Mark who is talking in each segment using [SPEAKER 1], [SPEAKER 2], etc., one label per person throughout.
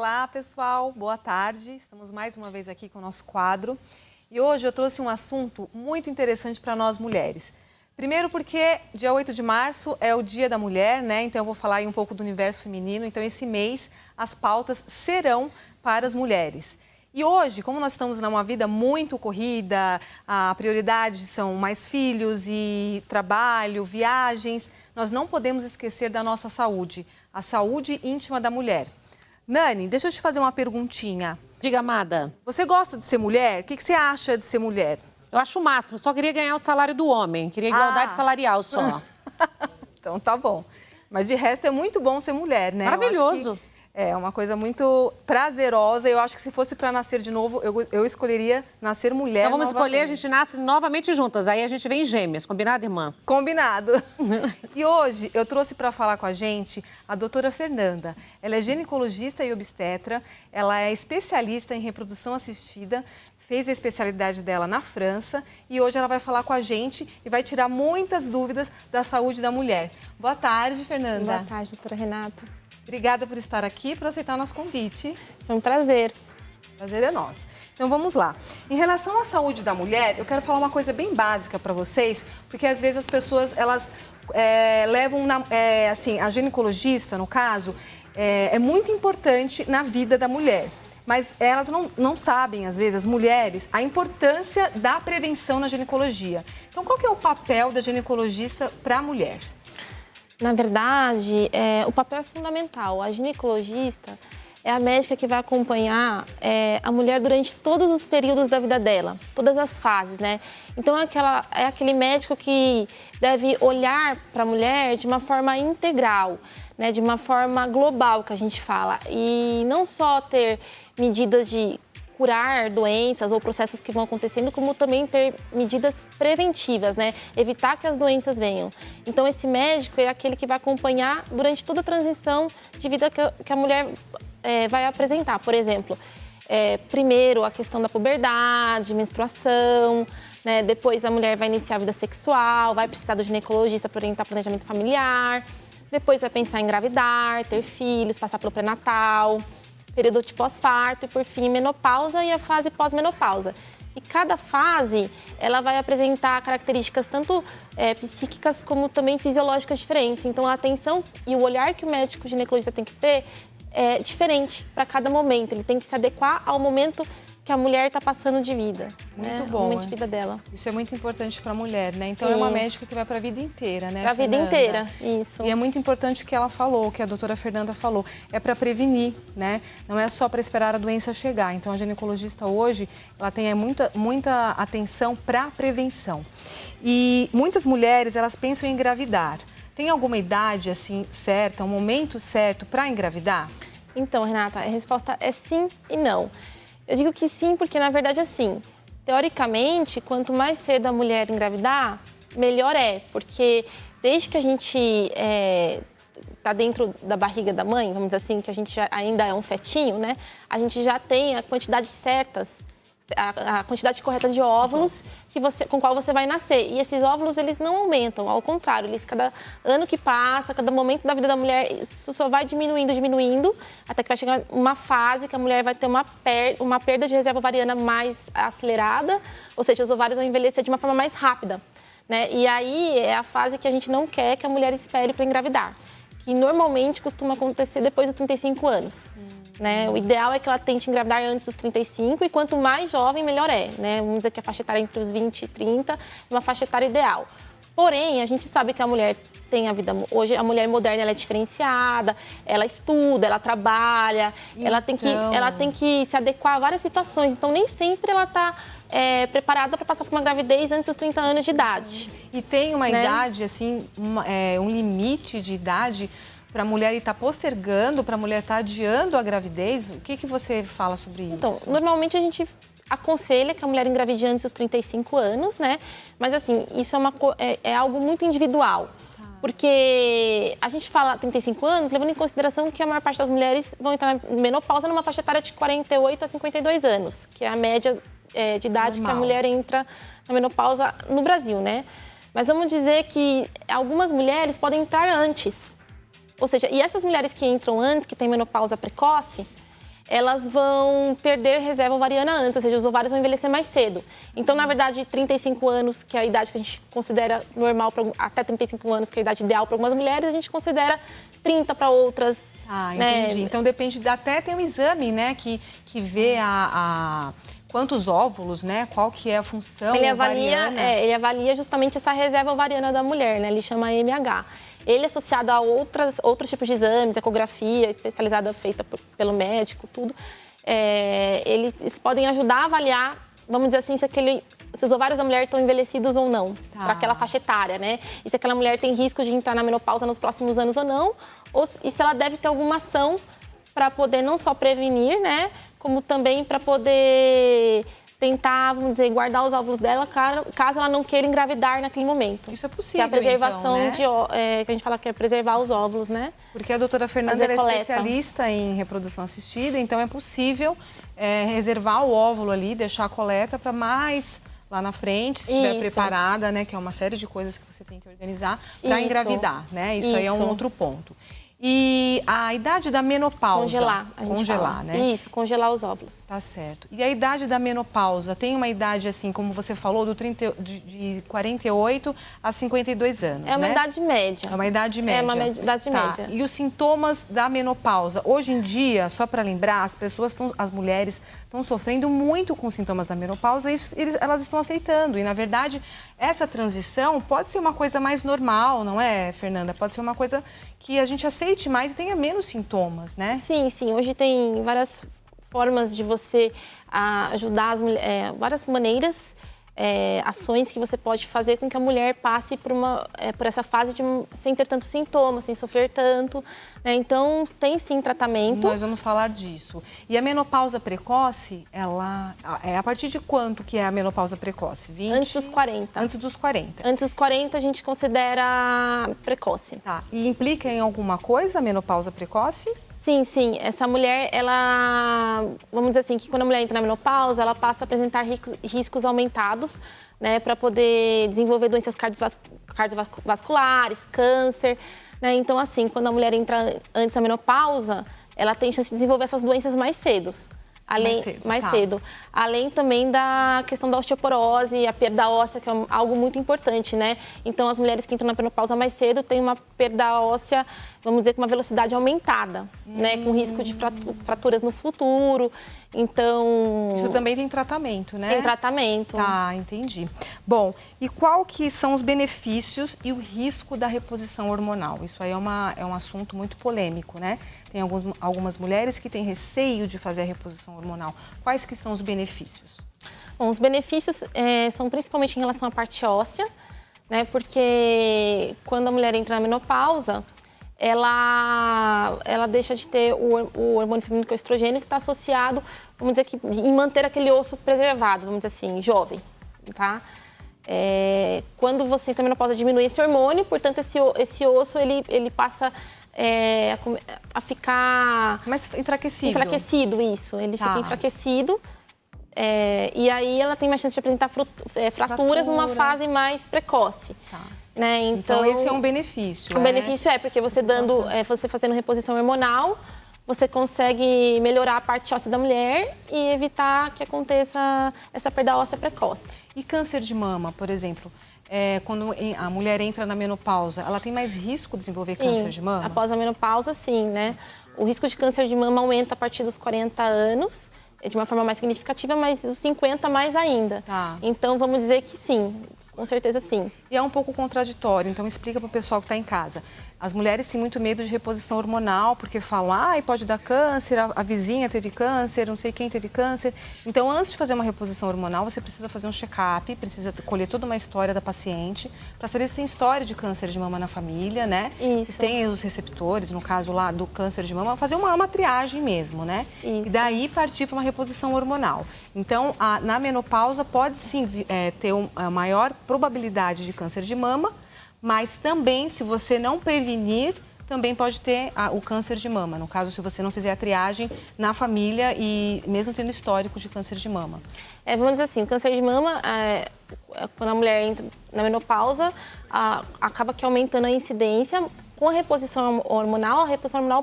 [SPEAKER 1] Olá, pessoal. Boa tarde. Estamos mais uma vez aqui com o nosso quadro. E hoje eu trouxe um assunto muito interessante para nós mulheres. Primeiro porque dia 8 de março é o Dia da Mulher, né? Então eu vou falar aí um pouco do universo feminino. Então esse mês as pautas serão para as mulheres. E hoje, como nós estamos numa vida muito corrida, a prioridade são mais filhos e trabalho, viagens, nós não podemos esquecer da nossa saúde, a saúde íntima da mulher. Nani, deixa eu te fazer uma perguntinha.
[SPEAKER 2] Diga, amada.
[SPEAKER 1] Você gosta de ser mulher? O que você acha de ser mulher?
[SPEAKER 2] Eu acho o máximo, só queria ganhar o salário do homem, queria igualdade salarial só.
[SPEAKER 1] Então tá bom. Mas de resto é muito bom ser mulher, né?
[SPEAKER 2] Maravilhoso.
[SPEAKER 1] É uma coisa muito prazerosa. Eu acho que se fosse para nascer de novo, eu escolheria nascer mulher.
[SPEAKER 2] Então vamos escolher, a gente nasce novamente juntas. Aí a gente vem gêmeas, combinado, irmã?
[SPEAKER 1] Combinado. E hoje eu trouxe para falar com a gente a doutora Fernanda. Ela é ginecologista e obstetra, ela é especialista em reprodução assistida, fez a especialidade dela na França e hoje ela vai falar com a gente e vai tirar muitas dúvidas da saúde da mulher. Boa tarde, Fernanda.
[SPEAKER 3] Boa tarde, doutora Renata.
[SPEAKER 1] Obrigada por estar aqui, por aceitar o nosso convite.
[SPEAKER 3] É um prazer.
[SPEAKER 1] Prazer é nosso. Então vamos lá. Em relação à saúde da mulher, eu quero falar uma coisa bem básica para vocês, porque às vezes as pessoas elas levam assim, a ginecologista, no caso, é muito importante na vida da mulher. Mas elas não sabem, às vezes, as mulheres, a importância da prevenção na ginecologia. Então, qual que é o papel da ginecologista para a mulher?
[SPEAKER 3] Na verdade, o papel é fundamental. A ginecologista é a médica que vai acompanhar a mulher durante todos os períodos da vida dela, todas as fases, né? Então, é aquele médico que deve olhar para a mulher de uma forma integral, né? De uma forma global, que a gente fala. E não só ter medidas de curar doenças ou processos que vão acontecendo, como também ter medidas preventivas, né? Evitar que as doenças venham. Então, esse médico é aquele que vai acompanhar durante toda a transição de vida que a mulher vai apresentar. Por exemplo, primeiro a questão da puberdade, menstruação, né? Depois a mulher vai iniciar a vida sexual, vai precisar do ginecologista para orientar o planejamento familiar, depois vai pensar em engravidar, ter filhos, passar pelo pré-natal, período de pós-parto e, por fim, menopausa e a fase pós-menopausa. E cada fase, ela vai apresentar características tanto psíquicas como também fisiológicas diferentes. Então, a atenção e o olhar que o médico ginecologista tem que ter é diferente para cada momento. Ele tem que se adequar ao momento que a mulher está passando de vida.
[SPEAKER 1] Muito bom.
[SPEAKER 3] O momento de vida dela.
[SPEAKER 1] Isso é muito importante para a mulher, né? Então,
[SPEAKER 3] Sim.
[SPEAKER 1] É uma médica que vai para a vida inteira, né,
[SPEAKER 3] Para a vida inteira, isso.
[SPEAKER 1] E é muito importante o que ela falou, o que a doutora Fernanda falou. É para prevenir, né? Não é só para esperar a doença chegar. Então, a ginecologista hoje, ela tem muita atenção para a prevenção. E muitas mulheres, elas pensam em engravidar. Tem alguma idade, assim, certa, um momento certo para engravidar?
[SPEAKER 3] Então, Renata, a resposta é sim e não. Eu digo que sim porque, na verdade, assim, teoricamente, quanto mais cedo a mulher engravidar, melhor é. Porque desde que a gente está dentro da barriga da mãe, vamos dizer assim, que a gente ainda é um fetinho, né? A gente já tem a quantidade certas, a quantidade correta de óvulos com qual você vai nascer. E esses óvulos, eles não aumentam, ao contrário, eles cada ano que passa, cada momento da vida da mulher, isso só vai diminuindo, até que vai chegar uma fase que a mulher vai ter uma perda de reserva ovariana mais acelerada, ou seja, os ovários vão envelhecer de uma forma mais rápida, né? E aí é a fase que a gente não quer que a mulher espere para engravidar, que normalmente costuma acontecer depois dos 35 anos. Né? O ideal é que ela tente engravidar antes dos 35 e quanto mais jovem, melhor é. Né? Vamos dizer que a faixa etária entre os 20 e 30 é uma faixa etária ideal. Porém, a gente sabe que a mulher tem a vida... Hoje, a mulher moderna ela é diferenciada, ela estuda, ela trabalha, ela tem que se adequar a várias situações. Então, nem sempre ela está preparada para passar por uma gravidez antes dos 30 anos de idade.
[SPEAKER 1] E tem uma
[SPEAKER 3] né?
[SPEAKER 1] idade, assim, um limite de idade para a mulher estar postergando, para a mulher estar adiando a gravidez? O que você fala sobre isso?
[SPEAKER 3] Então, normalmente a gente aconselha que a mulher engravide antes dos 35 anos, né? Mas, assim, isso é algo muito individual. Tá. Porque a gente fala 35 anos, levando em consideração que a maior parte das mulheres vão entrar na menopausa numa faixa etária de 48 a 52 anos, que é a média de idade normal que a mulher entra na menopausa no Brasil, né? Mas vamos dizer que algumas mulheres podem entrar antes. Ou seja, e essas mulheres que entram antes, que têm menopausa precoce, elas vão perder reserva ovariana antes, ou seja, os ovários vão envelhecer mais cedo. Então, na verdade, 35 anos, que é a idade que a gente considera normal, até 35 anos, que é a idade ideal para algumas mulheres, a gente considera 30 para outras.
[SPEAKER 1] Ah, entendi.
[SPEAKER 3] Né?
[SPEAKER 1] Então, depende, até tem um exame, né, que vê quantos óvulos, né, qual que é a função ovariana.
[SPEAKER 3] Ele avalia justamente essa reserva ovariana da mulher, né, ele chama AMH. Ele é associado a outros tipos de exames, ecografia especializada feita pelo médico, tudo. Eles podem ajudar a avaliar, vamos dizer assim, se os ovários da mulher estão envelhecidos ou não, para aquela faixa etária, né? E se aquela mulher tem risco de entrar na menopausa nos próximos anos ou não, e se ela deve ter alguma ação para poder não só prevenir, né, como também para poder tentar, vamos dizer, guardar os óvulos dela caso ela não queira engravidar naquele momento.
[SPEAKER 1] Isso é possível,
[SPEAKER 3] que é a preservação
[SPEAKER 1] então, né?
[SPEAKER 3] que a gente fala que é preservar os óvulos, né?
[SPEAKER 1] Porque a doutora Fernanda é
[SPEAKER 3] coleta.
[SPEAKER 1] especialista em reprodução assistida, então é possível reservar o óvulo ali, deixar a coleta para mais lá na frente, se estiver preparada, né? Que é uma série de coisas que você tem que organizar para engravidar, né? Isso aí é um outro ponto. E a idade da menopausa? Congelar, né?
[SPEAKER 3] Isso, congelar os óvulos.
[SPEAKER 1] Tá certo. E a idade da menopausa? Tem uma idade, assim, como você falou, de 48 a 52 anos,
[SPEAKER 3] É uma idade média.
[SPEAKER 1] É uma idade média.
[SPEAKER 3] É uma idade média.
[SPEAKER 1] E os sintomas da menopausa? Hoje em dia, só para lembrar, as mulheres estão sofrendo muito com os sintomas da menopausa e elas estão aceitando. E, na verdade, essa transição pode ser uma coisa mais normal, não é, Fernanda? Pode ser uma coisa que a gente aceite mais e tenha menos sintomas, né?
[SPEAKER 3] Sim, sim. Hoje tem várias formas de você ajudar as mulheres, várias maneiras, ações que você pode fazer com que a mulher passe por essa fase sem ter tantos sintomas, sem sofrer tanto. Né? Então, tem sim tratamento.
[SPEAKER 1] Nós vamos falar disso. E a menopausa precoce, ela é a partir de quanto que é a menopausa precoce? 20?
[SPEAKER 3] Antes dos 40.
[SPEAKER 1] Antes dos 40.
[SPEAKER 3] Antes dos 40 a gente considera precoce.
[SPEAKER 1] Tá. E implica em alguma coisa a menopausa precoce?
[SPEAKER 3] Sim, sim. Essa mulher, vamos dizer assim, que quando a mulher entra na menopausa, ela passa a apresentar riscos aumentados, né, para poder desenvolver doenças cardiovasculares, câncer, né? Então, assim, quando a mulher entra antes da menopausa, ela tem chance de desenvolver essas doenças mais cedo. Mais cedo. Além também da questão da osteoporose, a perda óssea, que é algo muito importante, né? Então, as mulheres que entram na menopausa mais cedo têm uma perda óssea, vamos dizer, com uma velocidade aumentada, né? Com risco de fraturas no futuro. Então...
[SPEAKER 1] Isso também tem tratamento, né?
[SPEAKER 3] Tem tratamento.
[SPEAKER 1] Tá, entendi. Bom, e qual que são os benefícios e o risco da reposição hormonal? Isso aí é um assunto muito polêmico, né? Tem algumas mulheres que têm receio de fazer a reposição hormonal. Quais que são os benefícios?
[SPEAKER 3] Bom, os benefícios são principalmente em relação à parte óssea, né? Porque quando a mulher entra na menopausa, ela deixa de ter o hormônio feminino, que é o estrogênio, que está associado, vamos dizer, em manter aquele osso preservado, vamos dizer assim, jovem, tá? Quando você entra na menopausa, diminui esse hormônio, portanto, esse osso, ele passa a ficar...
[SPEAKER 1] Mais enfraquecido.
[SPEAKER 3] Enfraquecido, isso. Ele fica enfraquecido. E aí ela tem mais chance de apresentar fraturas numa fase mais precoce.
[SPEAKER 1] Tá.
[SPEAKER 3] Né?
[SPEAKER 1] Então, esse é um benefício.
[SPEAKER 3] O benefício porque você você fazendo reposição hormonal, você consegue melhorar a parte óssea da mulher e evitar que aconteça essa perda óssea precoce.
[SPEAKER 1] E câncer de mama, por exemplo? Quando a mulher entra na menopausa, ela tem mais risco de desenvolver câncer de mama?
[SPEAKER 3] Após a menopausa, sim, né? O risco de câncer de mama aumenta a partir dos 40 anos, de uma forma mais significativa, mas os 50 mais ainda.
[SPEAKER 1] Tá.
[SPEAKER 3] Então, vamos dizer que sim, com certeza sim.
[SPEAKER 1] E é um pouco contraditório, então explica para o pessoal que está em casa. As mulheres têm muito medo de reposição hormonal, porque falam, pode dar câncer, a vizinha teve câncer, não sei quem teve câncer. Então, antes de fazer uma reposição hormonal, você precisa fazer um check-up, precisa colher toda uma história da paciente, para saber se tem história de câncer de mama na família, né?
[SPEAKER 3] Isso.
[SPEAKER 1] Se tem os receptores, no caso lá do câncer de mama, fazer uma triagem mesmo, né?
[SPEAKER 3] Isso.
[SPEAKER 1] E daí partir para uma reposição hormonal. Então, na menopausa pode sim ter uma maior probabilidade de câncer de mama, mas também, se você não prevenir, também pode ter o câncer de mama. No caso, se você não fizer a triagem na família e mesmo tendo histórico de câncer de mama.
[SPEAKER 3] Vamos dizer assim, o câncer de mama, quando a mulher entra na menopausa, acaba que aumentando a incidência, com a reposição hormonal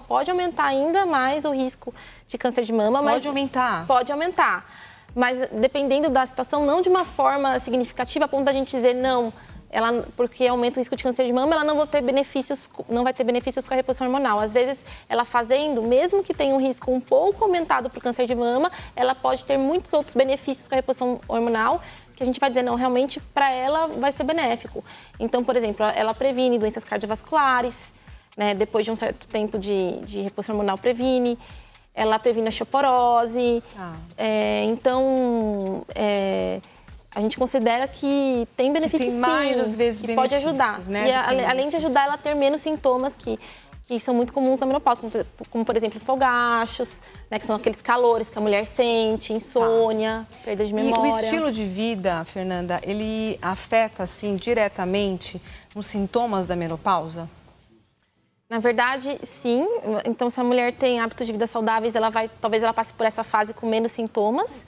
[SPEAKER 3] pode aumentar ainda mais o risco de câncer de mama.
[SPEAKER 1] Pode aumentar?
[SPEAKER 3] Pode aumentar. Mas dependendo da situação, não de uma forma significativa, a ponto da gente dizer não, porque aumenta o risco de câncer de mama, ela não vai ter benefícios com a reposição hormonal. Às vezes, ela fazendo, mesmo que tenha um risco um pouco aumentado para o câncer de mama, ela pode ter muitos outros benefícios com a reposição hormonal, que a gente vai dizer, não, realmente para ela vai ser benéfico. Então, por exemplo, ela previne doenças cardiovasculares, né, depois de um certo tempo de reposição hormonal previne. Ela previne a osteoporose. Então, a gente considera que tem benefícios, sim,
[SPEAKER 1] mais, às vezes,
[SPEAKER 3] que pode ajudar.
[SPEAKER 1] Né,
[SPEAKER 3] e além de ajudar ela a ter menos sintomas que são muito comuns na menopausa, como por exemplo, fogachos, né, que são aqueles calores que a mulher sente, insônia, perda de memória.
[SPEAKER 1] E o estilo de vida, Fernanda, ele afeta, assim, diretamente os sintomas da menopausa?
[SPEAKER 3] Na verdade, sim. Então, se a mulher tem hábitos de vida saudáveis, talvez ela passe por essa fase com menos sintomas,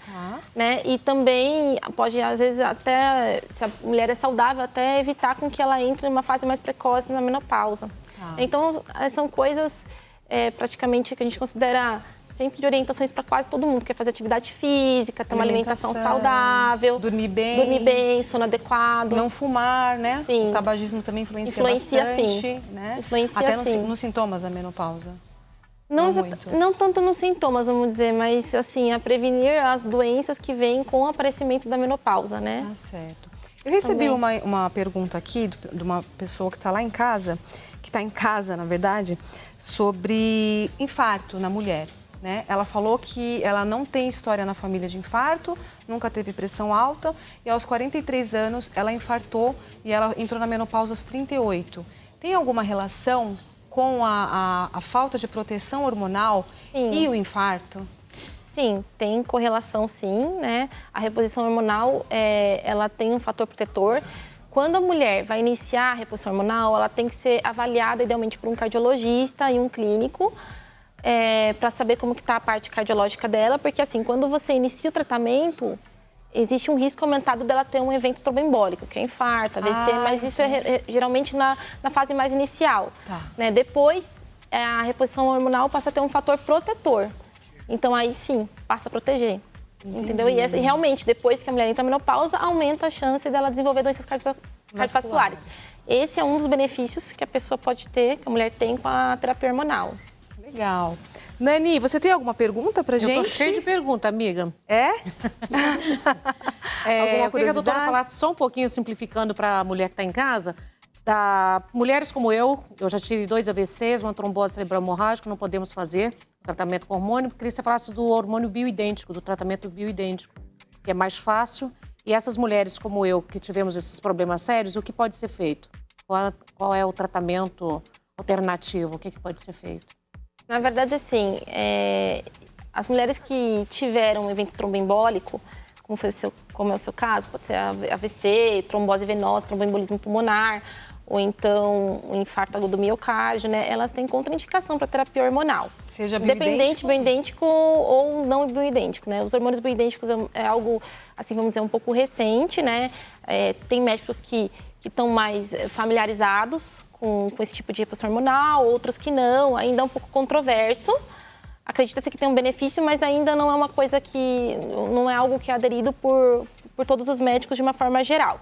[SPEAKER 3] né? E também pode, às vezes, até, se a mulher é saudável, até evitar com que ela entre numa fase mais precoce na menopausa. Então, são coisas praticamente que a gente considera sempre de orientações para quase todo mundo, que é fazer atividade física, ter uma alimentação saudável,
[SPEAKER 1] dormir bem,
[SPEAKER 3] sono adequado.
[SPEAKER 1] Não fumar, né?
[SPEAKER 3] Sim.
[SPEAKER 1] O tabagismo também influencia bastante,
[SPEAKER 3] sim.
[SPEAKER 1] Né?
[SPEAKER 3] Influencia,
[SPEAKER 1] até
[SPEAKER 3] sim.
[SPEAKER 1] nos sintomas da menopausa.
[SPEAKER 3] Não tanto nos sintomas, vamos dizer, mas assim, a prevenir as doenças que vêm com o aparecimento da menopausa, né?
[SPEAKER 1] Certo. Eu recebi uma pergunta aqui de uma pessoa que está lá em casa, na verdade, sobre infarto na mulher. Né? Ela falou que ela não tem história na família de infarto, nunca teve pressão alta e aos 43 anos ela infartou e ela entrou na menopausa aos 38. Tem alguma relação com a falta de proteção hormonal e o infarto?
[SPEAKER 3] Sim, tem correlação, sim, né? A reposição hormonal, ela tem um fator protetor. Quando a mulher vai iniciar a reposição hormonal, ela tem que ser avaliada idealmente por um cardiologista e um clínico, para saber como que está a parte cardiológica dela, porque assim, quando você inicia o tratamento, existe um risco aumentado dela ter um evento tromboembólico, que é infarto, AVC, mas isso é geralmente na fase mais inicial. Né? Depois, a reposição hormonal passa a ter um fator protetor. Então, aí sim, passa a proteger. Entendeu? E realmente, depois que a mulher entra na menopausa, aumenta a chance dela desenvolver doenças cardiovasculares. Esse é um dos benefícios que a pessoa pode ter, que a mulher tem com a terapia hormonal.
[SPEAKER 1] Legal. Nani, você tem alguma pergunta pra gente?
[SPEAKER 2] Eu tô cheia de pergunta, amiga.
[SPEAKER 1] Eu
[SPEAKER 2] queria que a doutora falasse só um pouquinho, simplificando para a mulher que está em casa, mulheres como eu já tive 2 AVCs, uma trombose cerebral hemorrágica, não podemos fazer tratamento com hormônio. Queria que você falasse do hormônio bioidêntico, do tratamento bioidêntico, que é mais fácil. E essas mulheres como eu, que tivemos esses problemas sérios, o que pode ser feito? Qual é o tratamento alternativo? O que pode ser feito?
[SPEAKER 3] Na verdade, assim, as mulheres que tiveram um evento tromboembólico, como é o seu caso, pode ser AVC, trombose venosa, tromboembolismo pulmonar, ou então um infarto agudo do miocárdio, né? Elas têm contraindicação para terapia hormonal.
[SPEAKER 1] Seja bioidêntico?
[SPEAKER 3] Bioidêntico ou não bioidêntico, né? Os hormônios bioidênticos é algo, assim, vamos dizer, um pouco recente, né? Tem médicos que estão mais familiarizados com esse tipo de reposição hormonal, outros que não, ainda é um pouco controverso. Acredita-se que tem um benefício, mas ainda não é uma coisa que... não é algo que é aderido por todos os médicos de uma forma geral.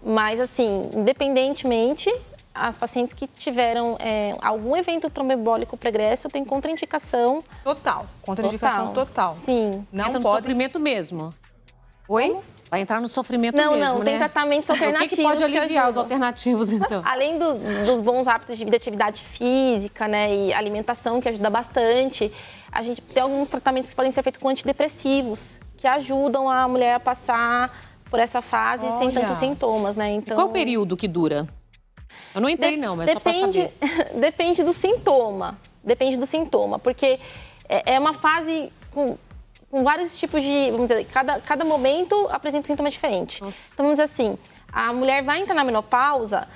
[SPEAKER 3] Mas, assim, independentemente, as pacientes que tiveram algum evento tromboembólico pregresso têm contraindicação.
[SPEAKER 1] Total. Contraindicação total.
[SPEAKER 3] Sim.
[SPEAKER 2] Não pode... no sofrimento mesmo.
[SPEAKER 1] Oi?
[SPEAKER 2] Vai entrar no sofrimento mesmo, né?
[SPEAKER 3] Não, tem tratamentos alternativos.
[SPEAKER 2] O que pode aliviar os alternativos, então?
[SPEAKER 3] Além dos bons hábitos de vida, atividade física, né, e alimentação, que ajuda bastante, a gente tem alguns tratamentos que podem ser feitos com antidepressivos, que ajudam a mulher a passar por essa fase sem tantos sintomas, né? Então,
[SPEAKER 2] qual o período que dura? Eu não entrei, não, mas só para saber.
[SPEAKER 3] Depende do sintoma. Depende do sintoma, porque é uma fase com vários tipos de, vamos dizer, cada momento apresenta um sintoma diferente. Nossa. Então, vamos dizer assim, a mulher vai entrar na menopausa,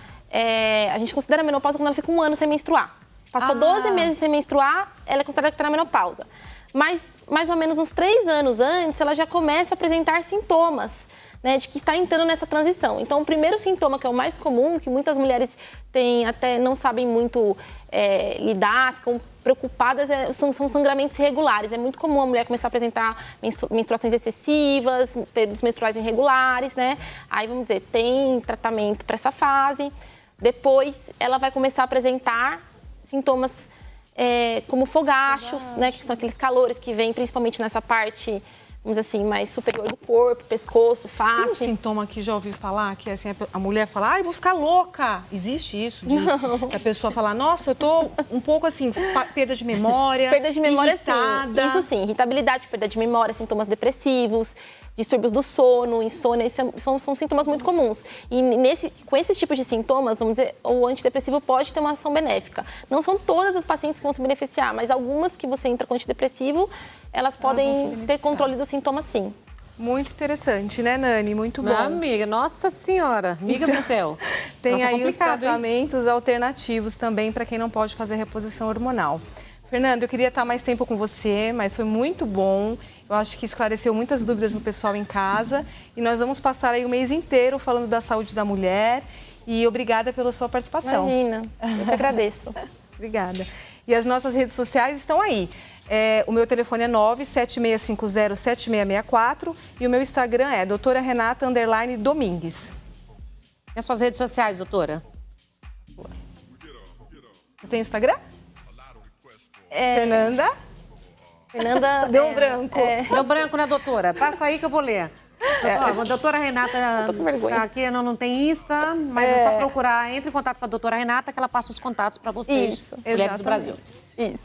[SPEAKER 3] a gente considera a menopausa quando ela fica 1 ano sem menstruar. Passou 12 meses sem menstruar, ela é considerada que está na menopausa. Mas, mais ou menos uns 3 anos antes, ela já começa a apresentar sintomas, né, de que está entrando nessa transição. Então, o primeiro sintoma, que é o mais comum, que muitas mulheres têm, até não sabem muito lidar, ficam preocupadas, são sangramentos irregulares. É muito comum a mulher começar a apresentar menstruações excessivas, períodos menstruais irregulares, né? Aí, vamos dizer, tem tratamento para essa fase. Depois, ela vai começar a apresentar sintomas como fogachos, né? Que são aqueles calores que vêm principalmente nessa parte, vamos dizer assim, mais superior do corpo, pescoço, face.
[SPEAKER 1] Tem um sintoma que já ouvi falar, que é assim, a mulher fala, ai, vou ficar louca. Existe isso? A pessoa fala, nossa, eu tô um pouco assim, perda de memória,
[SPEAKER 3] perda de memória,
[SPEAKER 1] irritada.
[SPEAKER 3] sim. Isso sim, irritabilidade, perda de memória, sintomas depressivos, distúrbios do sono, insônia, isso são sintomas muito comuns. E com esses tipos de sintomas, vamos dizer, o antidepressivo pode ter uma ação benéfica. Não são todas as pacientes que vão se beneficiar, mas algumas que você entra com antidepressivo, elas podem ter controle dos sintomas, sim.
[SPEAKER 1] Muito interessante, né, Nani? Muito bom.
[SPEAKER 2] Minha amiga, nossa senhora, amiga do céu.
[SPEAKER 1] Tem
[SPEAKER 2] Nossa,
[SPEAKER 1] aí os
[SPEAKER 2] complicado, hein?
[SPEAKER 1] tratamentos alternativos também para quem não pode fazer reposição hormonal. Fernando, eu queria estar mais tempo com você, mas foi muito bom. Eu acho que esclareceu muitas dúvidas no pessoal em casa. E nós vamos passar aí o mês inteiro falando da saúde da mulher. E obrigada pela sua participação.
[SPEAKER 3] Imagina, eu que agradeço.
[SPEAKER 1] Obrigada. E as nossas redes sociais estão aí. O meu telefone é 976507664 e o meu Instagram é doutora_Renata_Domingues.
[SPEAKER 2] E as suas redes sociais, doutora?
[SPEAKER 1] Você tem Instagram? Fernanda?
[SPEAKER 3] Fernanda...
[SPEAKER 1] Deu um branco.
[SPEAKER 2] Deu branco, né, doutora? Passa aí que eu vou ler. A doutora Renata
[SPEAKER 3] tô com vergonha.
[SPEAKER 2] tá aqui, não tem Insta, mas é só procurar, entre em contato com a doutora Renata que ela passa os contatos para vocês,
[SPEAKER 3] Isso,
[SPEAKER 2] mulheres do Brasil.
[SPEAKER 3] Isso.